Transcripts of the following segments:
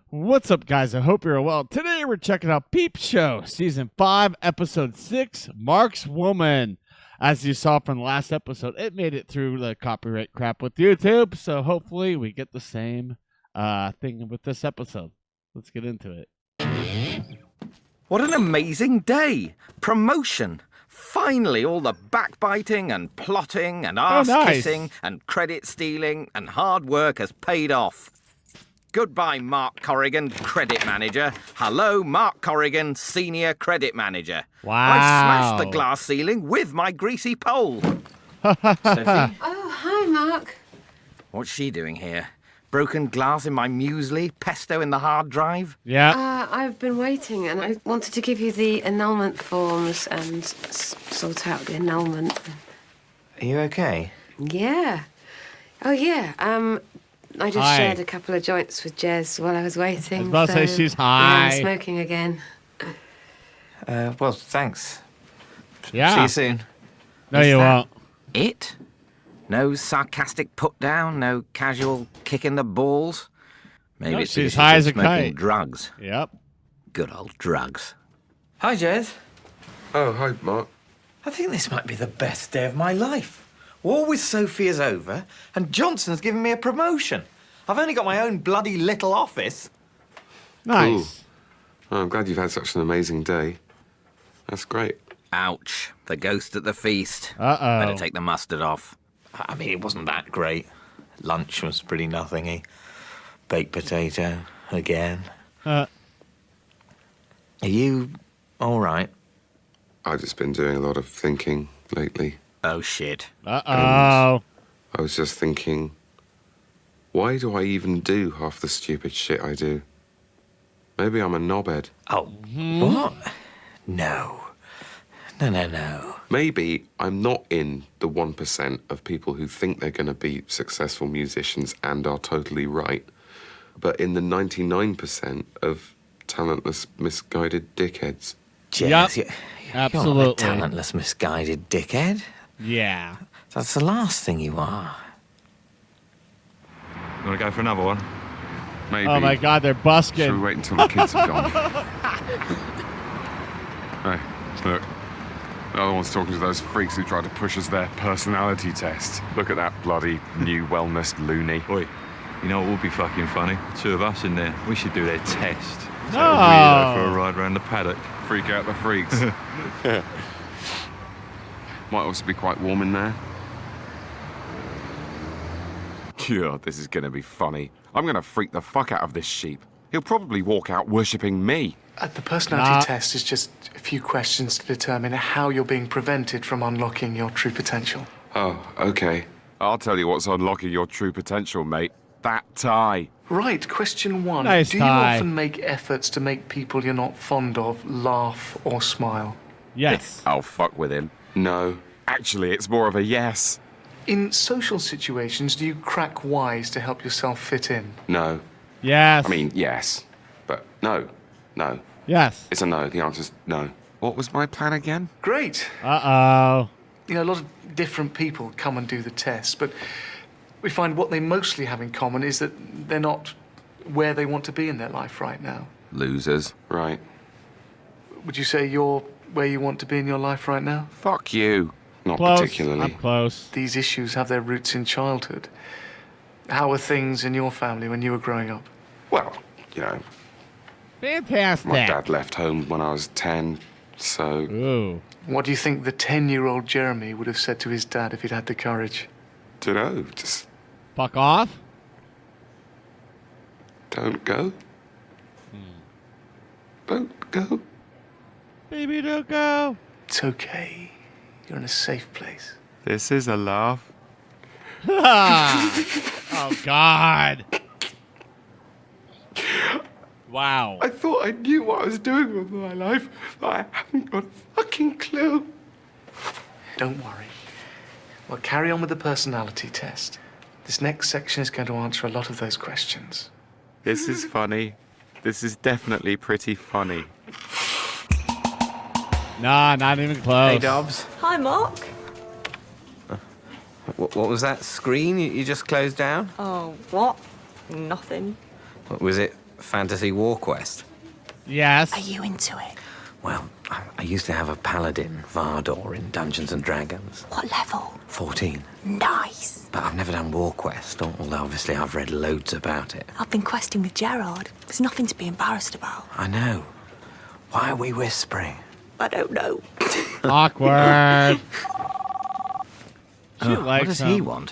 What's up, guys? I hope you're well. Today we're checking out Peep Show, Season 5, Episode 6, Mark's Woman. As you saw from the last episode, it made it through the copyright crap with YouTube, so hopefully we get the same thing with this episode. Let's get into it. What an amazing day! Promotion! Finally, all the backbiting and plotting and ass-kissing and credit-stealing and hard work has paid off. Goodbye, Mark Corrigan, Credit Manager. Hello, Mark Corrigan, Senior Credit Manager. Wow. I smashed the glass ceiling with my greasy pole. Sophie? Oh, hi, Mark. What's she doing here? Broken glass in my muesli, pesto in the hard drive? Yeah. I've been waiting and I wanted to give you the annulment forms and sort out the annulment. Are you okay? Yeah. Oh, yeah. I just Hi. shared a couple of joints with Jez while I was waiting. I was about to say she's high. Yeah, I'm smoking again. Well, thanks. Yeah. See you soon. No, Is you that won't. It? No sarcastic put down, no casual kick in the balls. Maybe No, it's she's because high she's as a been smoking kite. drugs. Yep. Good old drugs. Hi, Jez. Oh, hi, Mark. I think this might be the best day of my life. War with Sophie is over, and Johnson's given me a promotion. I've only got my own bloody little office. Nice. Oh, I'm glad you've had such an amazing day. That's great. Ouch. The ghost at the feast. Uh-oh. Better take the mustard off. I mean, it wasn't that great. Lunch was pretty nothingy. Baked potato, again. Are you all right? I've just been doing a lot of thinking lately. Oh, shit. Uh-oh. I was just thinking, why do I even do half the stupid shit I do? Maybe I'm a knobhead. Oh, what? No. No. Maybe I'm not in the 1% of people who think they're going to be successful musicians and are totally right, but in the 99% of talentless, misguided dickheads. Jez, Yep. you're Absolutely. not a talentless, misguided dickhead. Yeah. That's the last thing you are. You want to go for another one? Maybe. Oh, my God, they're Should we busking. wait until the kids have gone? Hey, look. The other one's talking to those freaks who tried to push us their personality test. Look at that bloody new wellness loony. Oi, you know what would be fucking funny? Two of us in there. We should do their test. No. So weirdo for a ride around the paddock. Freak out the freaks. Might also be quite warm in there. God, this is gonna be funny. I'm gonna freak the fuck out of this sheep. He'll probably walk out worshipping me. The personality Nah. test is just a few questions to determine how you're being prevented from unlocking your true potential. Oh, okay. I'll tell you what's unlocking your true potential, mate. That tie. Right, question one. Nice Do you tie. often make efforts to make people you're not fond of laugh or smile? Yes. I'll fuck with him. No. Actually, it's more of a yes. In social situations, do you crack wise to help yourself fit in? No. Yes. I mean, yes. But no. No. Yes. It's a no. The answer's no. What was my plan again? Great. Uh-oh. You know, a lot of different people come and do the test, but we find what they mostly have in common is that they're not where they want to be in their life right now. Losers. Right. Would you say you're where you want to be in your life right now? Fuck you. Not Close. particularly. I'm close. These issues have their roots in childhood. How were things in your family when you were growing up? Well, you know, Fantastic. my dad left home when I was 10, so... Ooh. What do you think the 10-year-old Jeremy would have said to his dad if he'd had the courage? Dunno, just Fuck off. don't go. Don't go. Baby, don't go. It's okay. You're in a safe place. This is a laugh. Oh, God. Wow. I thought I knew what I was doing with my life, but I haven't got a fucking clue. Don't worry. We'll carry on with the personality test. This next section is going to answer a lot of those questions. This is funny. This is definitely pretty funny. Nah, not even close. Hey, Dobbs. Hi, Mark. What was that screen you just closed down? Oh, what? Nothing. Was it fantasy war quest? Yes. Are you into it? Well, I used to have a paladin, Vardor, in Dungeons and Dragons. What level? 14. Nice. But I've never done war quest, although obviously I've read loads about it. I've been questing with Gerard. There's nothing to be embarrassed about. I know. Why are we whispering? I don't know. Awkward. She What likes does him. he want?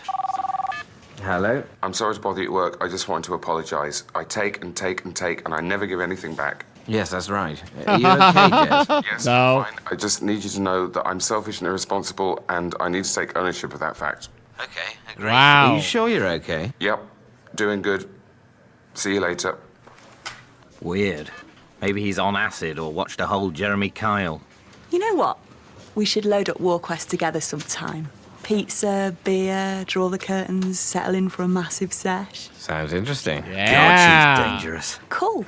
Hello? I'm sorry to bother you at work. I just want to apologise. I take and take and take, and I never give anything back. Yes, that's right. Are you okay, Jess? Yes, No. fine. I just need you to know that I'm selfish and irresponsible, and I need to take ownership of that fact. Okay, great. Wow. Are you sure you're okay? Yep, doing good. See you later. Weird. Maybe he's on acid or watched a whole Jeremy Kyle. You know what? We should load up WarQuest together sometime. Pizza, beer, draw the curtains, settle in for a massive sesh. Sounds interesting. Yeah. God, she's dangerous. Cool.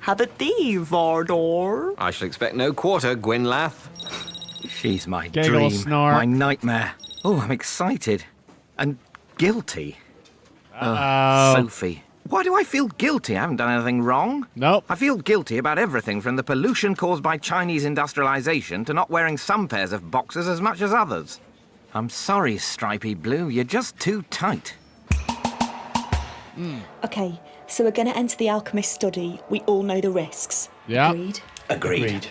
Have a tea, Vardor. I shall expect no quarter, Gwynlath. She's my Giggle, dream, snort. my nightmare. Oh, I'm excited. And guilty. Uh-oh. Sophie. Why do I feel guilty? I haven't done anything wrong. Nope. I feel guilty about everything from the pollution caused by Chinese industrialization to not wearing some pairs of boxers as much as others. I'm sorry, Stripey Blue. You're just too tight. Okay, so we're going to enter the alchemist study. We all know the risks. Yeah. Agreed? Agreed.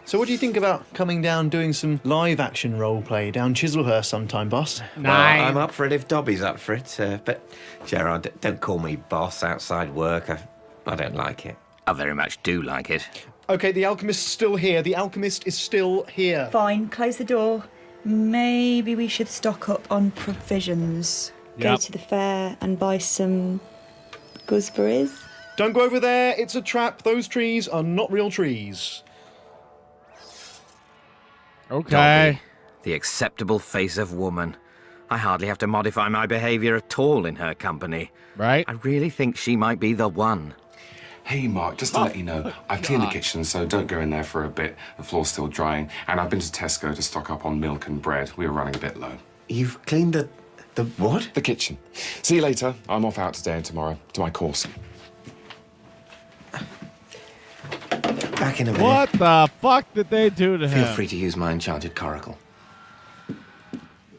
So what do you think about coming down doing some live action role play down Chislehurst sometime, boss? Nice. Well, I'm up for it if Dobby's up for it. But, Gerard, don't call me boss outside work. I don't like it. I very much do like it. Okay, the alchemist's still here. The alchemist is still here. Fine, close the door. Maybe we should stock up on provisions. Go Yep. to the fair and buy some gooseberries. Don't go over there. It's a trap. Those trees are not real trees. Okay. Dobby, the acceptable face of woman. I hardly have to modify my behaviour at all in her company. Right? I really think she might be the one. Hey, Mark, just to let you know, I've cleaned the kitchen, so don't go in there for a bit. The floor's still drying, and I've been to Tesco to stock up on milk and bread. We were running a bit low. You've cleaned the what? The kitchen. See you later. I'm off out today and tomorrow to my course. Back in a minute. What the fuck did they do to him? Feel free to use my enchanted coracle.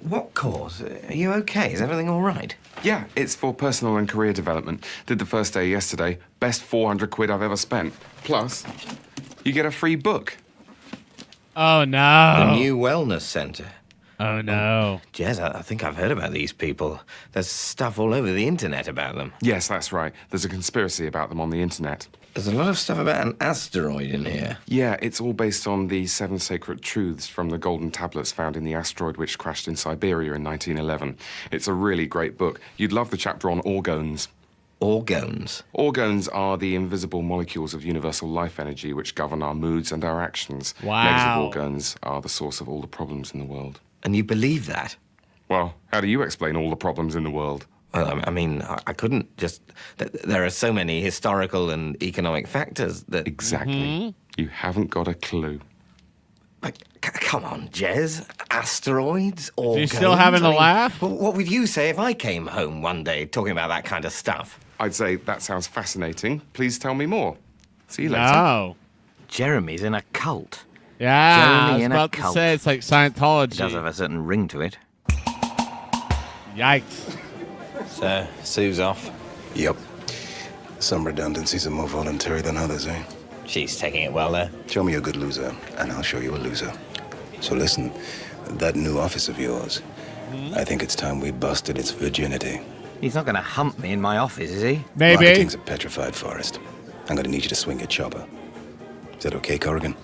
What course? Are you okay? Is everything all right? Yeah, it's for personal and career development. Did the first day yesterday. Best 400 quid I've ever spent. Plus, you get a free book. Oh no. The new wellness centre. Oh no. Jez, I think I've heard about these people. There's stuff all over the internet about them. Yes, that's right. There's a conspiracy about them on the internet. There's a lot of stuff about an asteroid in here. Yeah, it's all based on the 7 sacred truths from the golden tablets found in the asteroid which crashed in Siberia in 1911. It's a really great book. You'd love the chapter on orgones. Orgones. Orgones are the invisible molecules of universal life energy which govern our moods and our actions. Wow. Negative orgones are the source of all the problems in the world. And you believe that? Well, how do you explain all the problems in the world? Well, I mean, I couldn't just... There are so many historical and economic factors that... Exactly. You haven't got a clue. Like, come on, Jez. Asteroids, orgones... You still having a laugh? Well, what would you say if I came home one day talking about that kind of stuff? I'd say, that sounds fascinating. Please tell me more. See you later. No. Jeremy's in a cult. Yeah. I Jeremy was in a about to cult. say it's like It does have Scientology. a certain ring to it. Yikes. So, Sue's off. Yep. Some redundancies are more voluntary than others, eh? She's taking it well, though. Show me a good loser, and I'll show you a loser. So listen, that new office of yours, I think it's time we busted its virginity. He's not going to hump me in my office, is he? Maybe. Marketing's a petrified forest. I'm gonna need you to swing your chopper. Is that okay, Corrigan?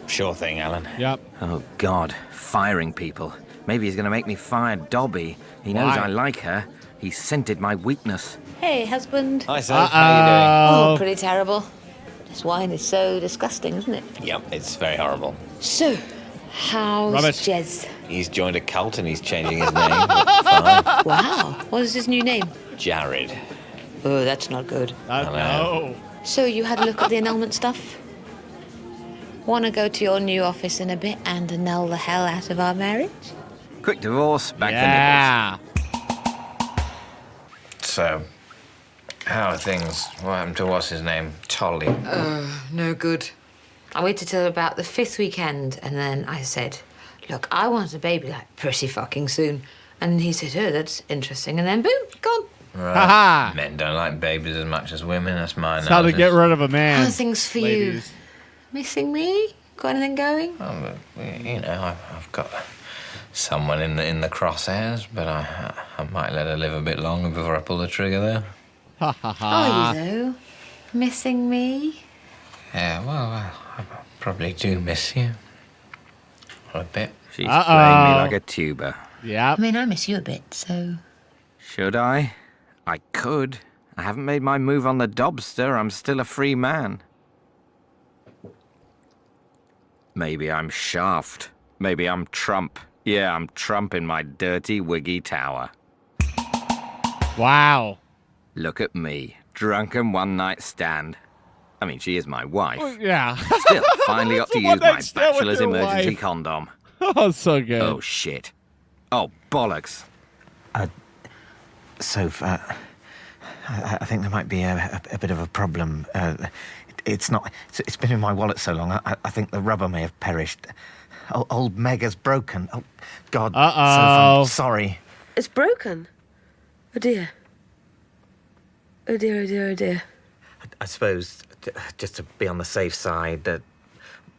Sure thing, Alan. Yep. Oh, God. Firing people. Maybe he's going to make me fire Dobby. He knows Why? I like her. He scented my weakness. Hey, husband. Hi, Soph. How Oh, pretty terrible. This wine is so disgusting, isn't it? you doing? Yep, it's very horrible. So, how's Rubbish. Jez? He's joined a cult and he's changing his name. Fine. Wow. What is his new name? Jared. Oh, that's not good. No. So, you had a look at the annulment stuff? Want to go to your new office in a bit and annul the hell out of our marriage? Quick divorce, back Yeah. for nipples. So, How are things? What happened to what's his name? Tolly. No good. I waited till about the 5th weekend, and then I said, look, I want a baby, like, pretty fucking soon. And he said, oh, that's interesting. And then, boom, gone. Right. Ha-ha. Men don't like babies as much as women. That's my That's how to get rid of a man. How are things for ladies. you? Missing me? Got anything going? Oh, you know, I've got someone in the crosshairs, but I might let her live a bit longer before I pull the trigger there. Ha ha ha. Are you, though? Missing me? Yeah, well, I probably do miss you. A bit. She's playing me like a tuba. Yeah. I mean, I miss you a bit, so... Should I? I could. I haven't made my move on the Dobster. I'm still a free man. Maybe I'm Shaft. Maybe I'm Trump. Yeah, I'm Trump in my dirty, wiggy tower. Wow. Look at me. Drunken one-night stand. I mean, she is my wife. Well, yeah. Still, finally got to use my One-night stand with bachelor's your emergency wife. condom. Oh, so good. Oh, shit. Oh, bollocks. Soph, I think there might be a bit of a problem. It's been in my wallet so long, I think the rubber may have perished. Old Meg has broken. Oh, God. Uh-oh. Soph, I'm sorry. It's broken? Oh, dear. Oh, dear, oh, dear, oh, dear. I suppose, just to be on the safe side, the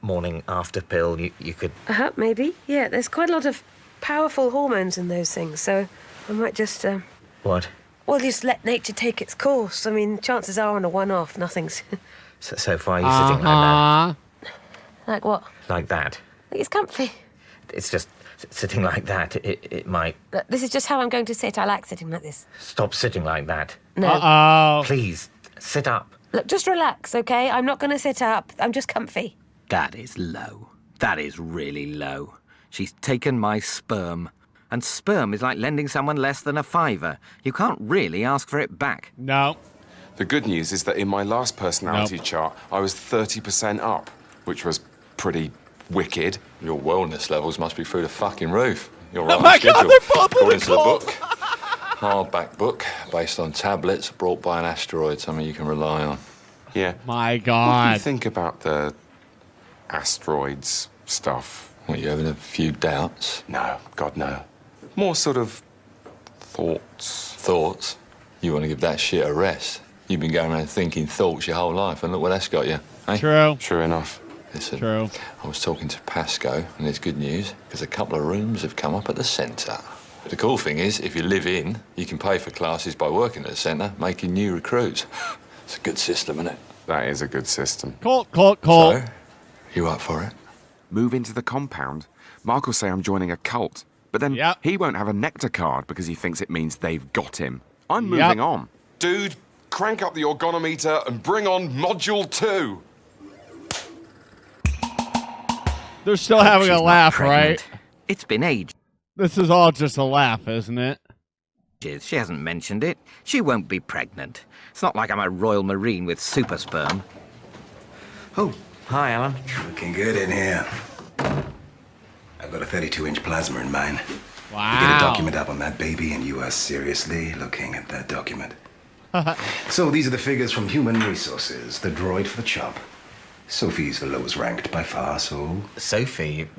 morning after pill, you could... Maybe. Yeah, there's quite a lot of powerful hormones in those things, so I might just, What? Well, just let nature take its course. I mean, chances are on a one-off, nothing's... So why are you sitting like that? Like what? Like that? It's comfy. It's just sitting like that. It might... Look, this is just how I'm going to sit. I like sitting like this. Stop sitting like that. No. Uh-oh. Please, sit up. Look, just relax, OK? I'm not going to sit up. I'm just comfy. That is low. That is really low. She's taken my sperm. And sperm is like lending someone less than a fiver. You can't really ask for it back. No. The good news is that in my last personality chart, I was 30% up, which was pretty wicked. Your wellness levels must be through the fucking roof. You're right Oh on my schedule. God, they're popping According the to the call. book, hardback book based on tablets brought by an asteroid, something you can rely on. Yeah. My What do God. you think about the asteroids stuff? What, you having a few doubts? No, God, no. More sort of thoughts. Thoughts? You want to give that shit a rest? You've been going around thinking thoughts your whole life, and look where that's got you. Eh? True. Sure enough. Listen, True. I was talking to Pasco, and it's good news, because a couple of rooms have come up at the centre. The cool thing is, if you live in, you can pay for classes by working at the centre, making new recruits. It's a good system, isn't it? That is a good system. Colt. So, you up for it? Move into the compound. Mark will say I'm joining a cult, but then he won't have a nectar card because he thinks it means they've got him. I'm moving on. Dude, crank up the orgonometer and bring on Module 2. They're still having a laugh, right? It's been ages. This is all just a laugh, isn't it? She hasn't mentioned it. She won't be pregnant. It's not like I'm a Royal Marine with super sperm. Oh, hi, Alan. Looking good in here. I've got a 32-inch plasma in mine. Wow. You get a document up on that baby, and you are seriously looking at that document. So these are the figures from Human Resources. The droid for the chop. Sophie's the lowest ranked by far, so... Sophie?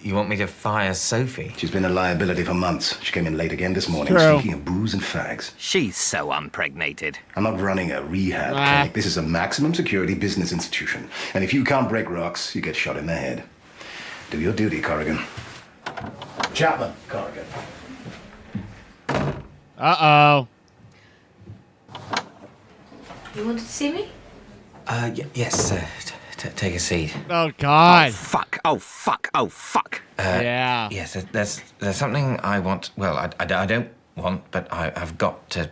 You want me to fire Sophie? She's been a liability for months. She came in late again this morning, True. speaking of booze and fags. She's so unpregnated. I'm not running a rehab clinic. This is a maximum security business institution. And if you can't break rocks, you get shot in the head. Do your duty, Corrigan. Chapman, Corrigan. Uh-oh. You wanted to see me? Yes, take a seat. Oh, God. Oh, fuck. Oh, fuck. Oh, fuck. Yeah. Yes, there's something I want... Well, I don't want, but I've got to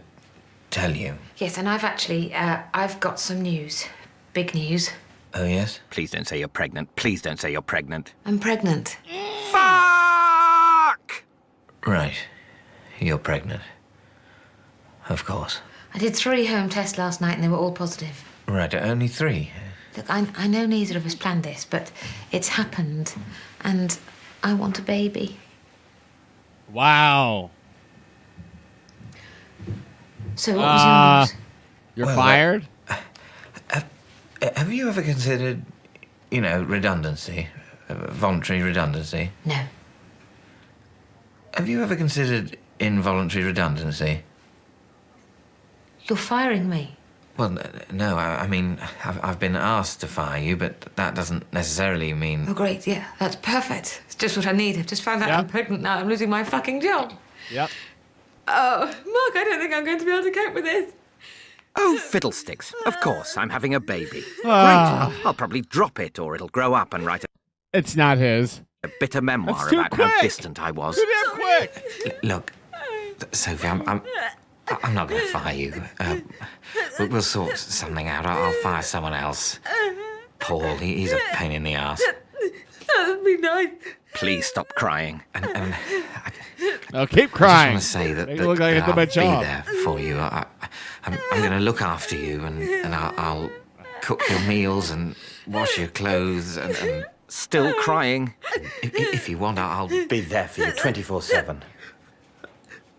tell you. Yes, and I've actually, I've got some news. Big news. Oh, yes? Please don't say you're pregnant. Please don't say you're pregnant. I'm pregnant. Fuck! Right. You're pregnant. Of course. I did 3 home tests last night and they were all positive. Right, only 3. Look, I know neither of us planned this, but it's happened, and I want a baby. Wow. So what was yours? You're fired? Have you ever considered, redundancy? Voluntary redundancy? No. Have you ever considered involuntary redundancy? You're firing me. Well, no, I mean, I've been asked to fire you, but that doesn't necessarily mean... Oh, great, yeah, that's perfect. It's just what I need. I've just found out I'm pregnant now. I'm losing my fucking job. Yep. Oh, Mark, I don't think I'm going to be able to cope with this. Oh, fiddlesticks. Of course, I'm having a baby. Ah. Great. I'll probably drop it, or it'll grow up and write It's not his. a bitter memoir That's too about quick. how distant I was. Too damn quick. Look, Sophie, I'm not going to fire you. We'll sort something out. I'll fire someone else. Paul, he's a pain in the ass. That would be nice. Please stop crying. And No, keep I crying. just want to say that, Make it look like it's a I'll bad be job. there for you. I'm going to look after you, and I'll cook your meals and wash your clothes and Still crying. if you want, I'll Be there for you 24/7.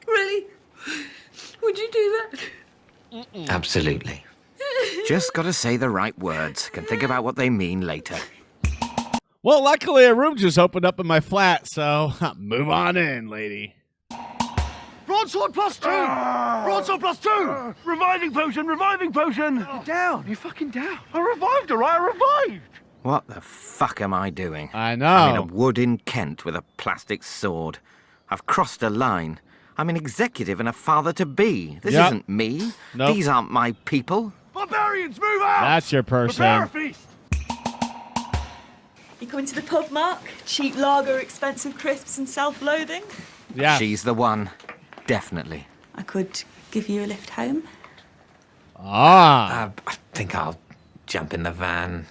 Really? Would you do that? Absolutely. Just got to say the right words. Can think about what they mean later. Well, luckily a room just opened up in my flat, so move on in, lady. Broadsword +2! Broadsword +2! Reviving potion, reviving potion! You're down, you're fucking down. I revived her, I revived! What the fuck am I doing? I know. I'm in a wood in Kent with a plastic sword. I've crossed a line. I'm an executive and a father-to-be. This Yep. isn't me. Nope. These aren't my people. Barbarians, move out! That's your person. Prepare a feast! You coming to the pub, Mark? Cheap lager, expensive crisps and self-loathing? Yeah. She's the one. Definitely. I could give you a lift home. Ah. I think I'll jump in the van.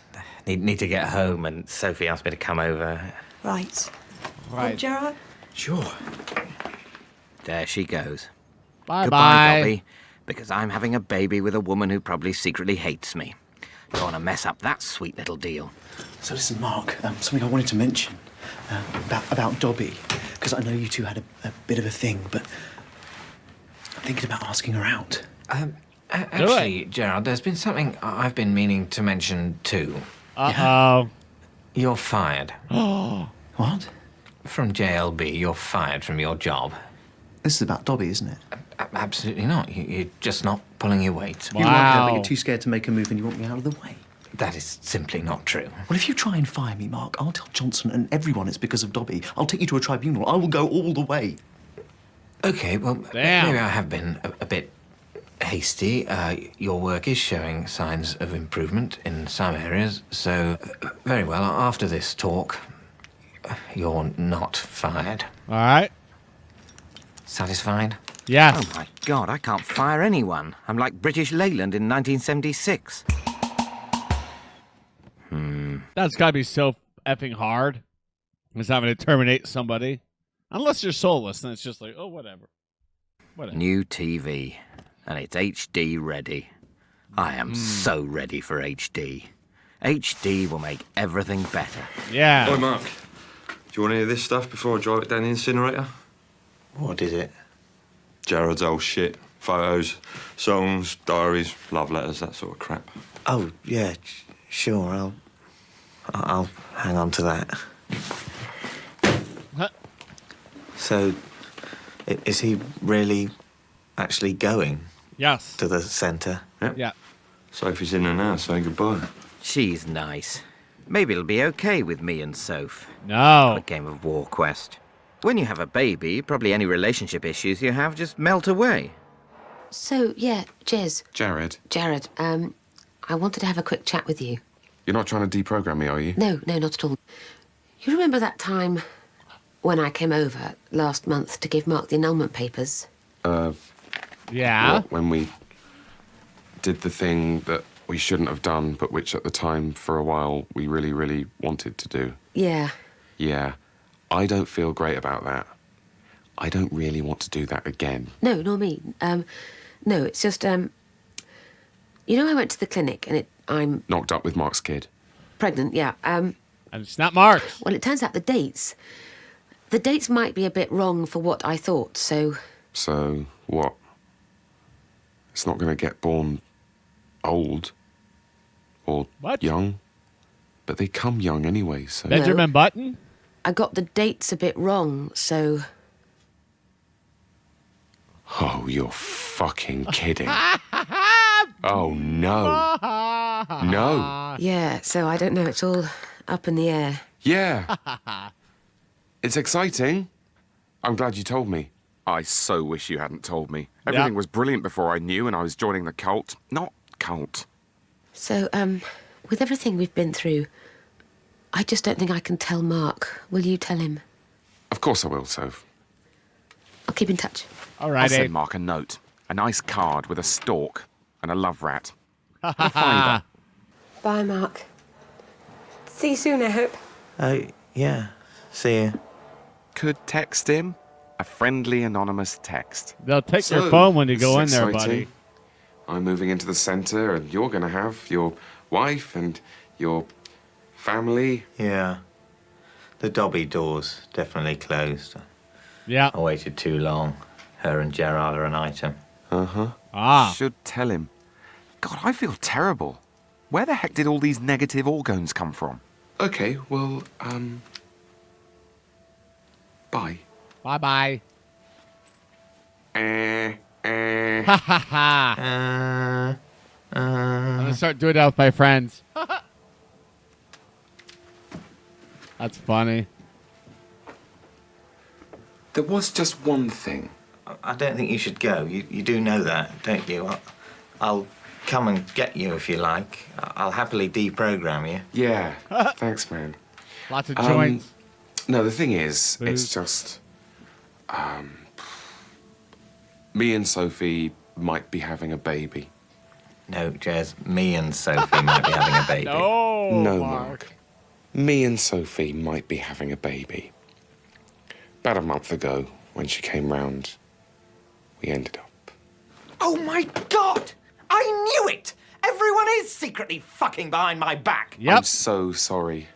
Need to get home, and Sophie asked me to come over. Right. Right. Pub, Gerard? Sure. There she goes. Bye-bye. Goodbye, Dobby. Because I'm having a baby with a woman who probably secretly hates me. Don't want to mess up that sweet little deal. So listen, Mark, something I wanted to mention about Dobby, because I know you two had a bit of a thing, but I'm thinking about asking her out. Actually, Gerard, there's been something I've been meaning to mention too. Uh-oh. You're fired. What? From JLB, you're fired from your job. This is about Dobby, isn't it? Absolutely not. You're just not pulling your weight. You like her, but you're too scared to make a move and you want me out of the way. That is simply not true. Well, if you try and fire me, Mark, I'll tell Johnson and everyone it's because of Dobby. I'll take you to a tribunal. I will go all the way. Okay, well, Damn. maybe I have been a bit hasty. Your work is showing signs of improvement in some areas, so very well. After this talk, you're not fired. All right. Satisfied? Yes. Oh my God, I can't fire anyone. I'm like British Leyland in 1976. That's got to be so effing hard. Is having to terminate somebody. Unless you're soulless, then it's just like, oh, whatever. Whatever. New TV. And it's HD ready. I am so ready for HD. HD will make everything better. Yeah. Oi, Mark. Do you want any of this stuff before I drive it down the incinerator? What is it? Gerard's old shit. Photos, songs, diaries, love letters, that sort of crap. Oh, yeah, sure. I'll hang on to that. Huh? So, is he really actually going Yes. to the centre? Yep. Yeah. Sophie's in there now, saying goodbye. She's nice. Maybe it'll be okay with me and Soph. No. A game of War Quest. When you have a baby, probably any relationship issues you have just melt away. So, yeah, Jez. Jared, Jared, I wanted to have a quick chat with you. you're not trying to deprogram me, are you? No, not at all. You remember that time when I came over last month to give Mark the annulment papers? Yeah. What, when we did the thing that we shouldn't have done, but which at the time, for a while, we really, really wanted to do. Yeah. Yeah. I don't feel great about that. I don't really want to do that again. No, nor me. No, it's just, you know, I went to the clinic and I'm Knocked up with Mark's kid. pregnant, yeah. And it's not Mark's. Well, it turns out the dates might be a bit wrong for what I thought, so... So, what? It's not going to get born old or young. But they come young anyway, so... Benjamin Button? I got the dates a bit wrong, so... Oh, you're fucking kidding. Oh, no. No. Yeah, so I don't know, it's all up in the air. Yeah. It's exciting. I'm glad you told me. I so wish you hadn't told me. Everything was brilliant before I knew, and I was joining the cult. Not cult. So, with everything we've been through, I just don't think I can tell Mark. Will you tell him? Of course I will, Soph. I'll keep in touch. All right, I'll send Mark a note. A nice card with a stork and a love rat. And a fiver. Bye, Mark. See you soon, I hope. Yeah. See you. Could text him. A friendly anonymous text. They'll take your phone when you go in there, buddy. I'm moving into the centre, and you're going to have your wife and your family. Yeah. The Dobby door's definitely closed. Yeah. I waited too long. Her and Gerard are an item. Ah. Should tell him. God, I feel terrible. Where the heck did all these negative organs come from? Okay, well, bye. Bye-bye. Eh. Ha ha ha. I'm going to start doing that with my friends. That's funny. There was just one thing. I don't think you should go. You do know that, don't you? I'll come and get you if you like. I'll happily deprogram you. Yeah. Thanks, man. Lots of joints. No, the thing is, it's just... me and Sophie might be having a baby. No, Jez, me and Sophie might be having a baby. No, Mark. Me and Sophie might be having a baby. About a month ago, when she came round, we ended up. Oh, my God! I knew it! Everyone is secretly fucking behind my back. I'm so sorry.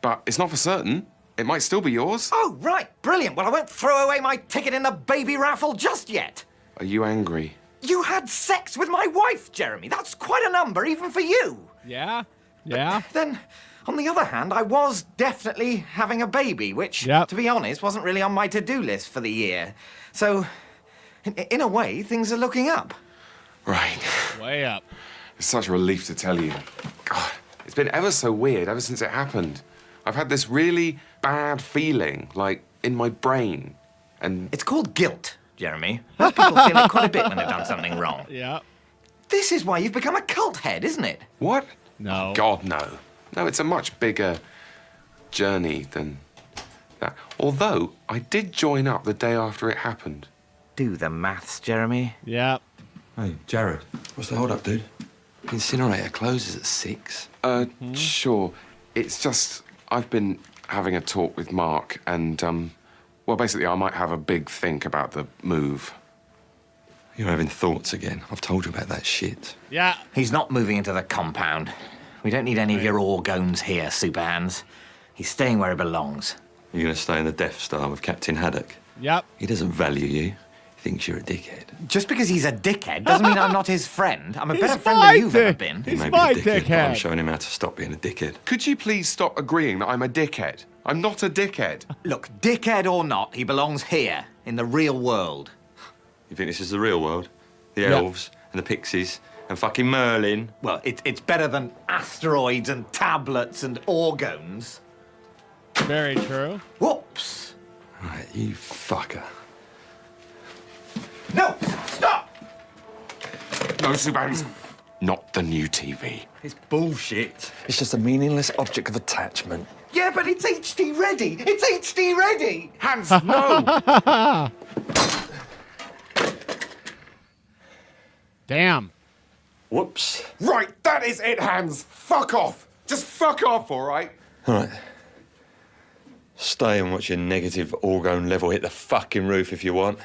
But it's not for certain. It might still be yours. Oh, right. Brilliant. Well, I won't throw away my ticket in the baby raffle just yet. Are you angry? You had sex with my wife, Jeremy. That's quite a number, even for you. Yeah? Yeah? Then, on the other hand, I was definitely having a baby, which, to be honest, wasn't really on my to-do list for the year. So, in a way, things are looking up. Right. Way up. It's such a relief to tell you. God, it's been ever so weird ever since it happened. I've had this really bad feeling, like, in my brain. And it's called guilt, Jeremy. Most people feel it quite a bit when they've done something wrong. Yeah. This is why you've become a cult head, isn't it? What? No. Oh, God, no. No, it's a much bigger journey than that. Although, I did join up the day after it happened. Do the maths, Jeremy. Yeah. Hey, Jared, what's the hold-up, dude? Incinerator closes at 6. Sure. It's just, I've been having a talk with Mark, and, well, basically, I might have a big think about the move. You're having thoughts again. I've told you about that shit. Yeah. He's not moving into the compound. We don't need any of your orgones here, Superhands. He's staying where he belongs. You're going to stay in the Death Star with Captain Haddock? Yep. He doesn't value you. He thinks you're a dickhead. Just because he's a dickhead doesn't mean I'm not his friend. I'm a better friend than you've ever been. He may be a dickhead, but I'm showing him how to stop being a dickhead. Could you please stop agreeing that I'm a dickhead? I'm not a dickhead. Look, dickhead or not, he belongs here, in the real world. You think this is the real world? The elves and the pixies and fucking Merlin? Well, it's better than asteroids and tablets and orgones. Very true. Whoops. Right, you fucker. No! Stop! No, Subans. Not the new TV. It's bullshit. It's just a meaningless object of attachment. Yeah, but it's HD ready. It's HD ready. Hans, no! Damn. Whoops. Right, that is it, Hans. Fuck off. Just fuck off, all right? All right. Stay and watch your negative orgone level hit the fucking roof if you want.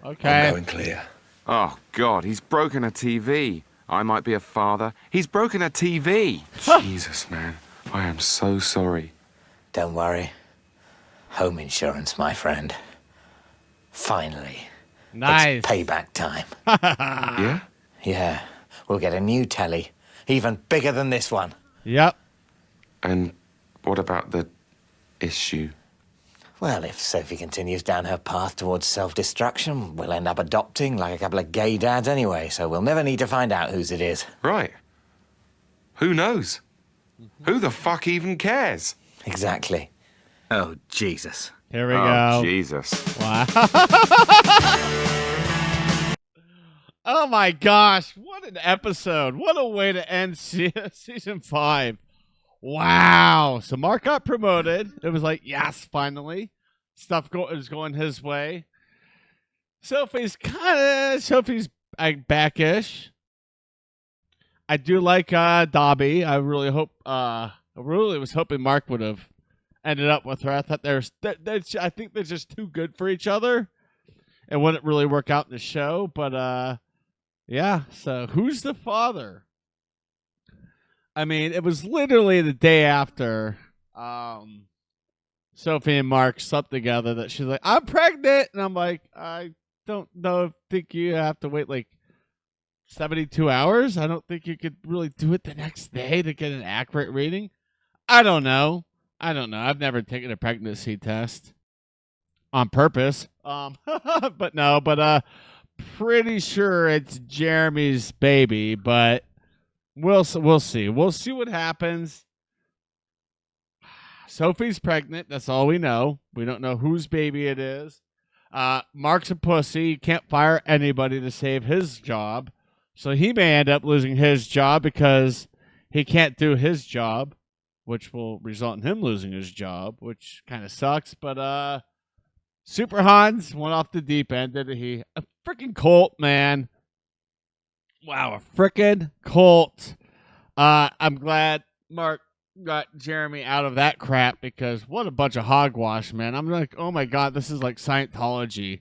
Okay. I'm going clear. Oh, God, he's broken a TV. I might be a father. He's broken a TV. Jesus, man. I am so sorry. Don't worry. Home insurance, my friend. Finally. Nice. It's payback time. Yeah? Yeah, we'll get a new telly, even bigger than this one. Yep. And what about the issue? Well, if Sophie continues down her path towards self-destruction, we'll end up adopting like a couple of gay dads anyway, so we'll never need to find out whose it is. Right. Who knows? Who the fuck even cares? Exactly. Oh, Jesus. Here we go. Jesus. Wow. Oh my gosh. What an episode. What a way to end season 5. Wow. So Mark got promoted. It was like, yes, finally. Stuff is going his way. Sophie's back-ish. I do like Dobby. I really was hoping Mark would have ended up with her. I thought I think they're just too good for each other. It wouldn't really work out in the show, but yeah. So who's the father? I mean, it was literally the day after Sophie and Mark slept together that she's like, I'm pregnant. And I'm like, I don't think you have to wait like 72 hours. I don't think you could really do it the next day to get an accurate reading. I don't know. I've never taken a pregnancy test on purpose. But pretty sure it's Jeremy's baby, but we'll see. We'll see what happens. Sophie's pregnant. That's all we know. We don't know whose baby it is. Mark's a pussy. He can't fire anybody to save his job. So he may end up losing his job because he can't do his job, which will result in him losing his job, which kind of sucks. But Super Hans went off the deep end, didn't he? A freaking cult, man. Wow, a freaking cult. I'm glad Mark got Jeremy out of that crap because what a bunch of hogwash, man. I'm like, oh my God, this is like Scientology.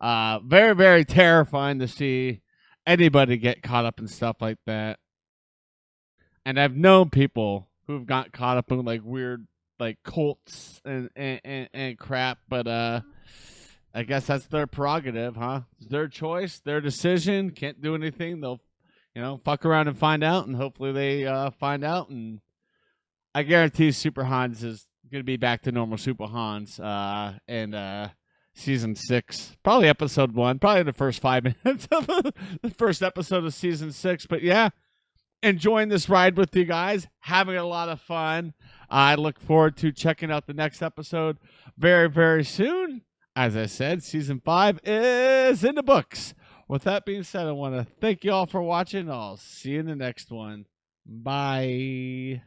Very, very terrifying to see anybody get caught up in stuff like that. And I've known people who've got caught up in like weird like cults and crap, but I guess that's their prerogative, huh? It's their choice, their decision. Can't do anything. They'll, fuck around and find out, and hopefully they find out. And I guarantee Super Hans is going to be back to normal Super Hans in season 6, probably episode 1, probably the first 5 minutes of the first episode of season 6. But yeah, enjoying this ride with you guys, having a lot of fun. I look forward to checking out the next episode very, very soon. As I said, season 5 is in the books. With that being said, I want to thank you all for watching. I'll see you in the next one. Bye.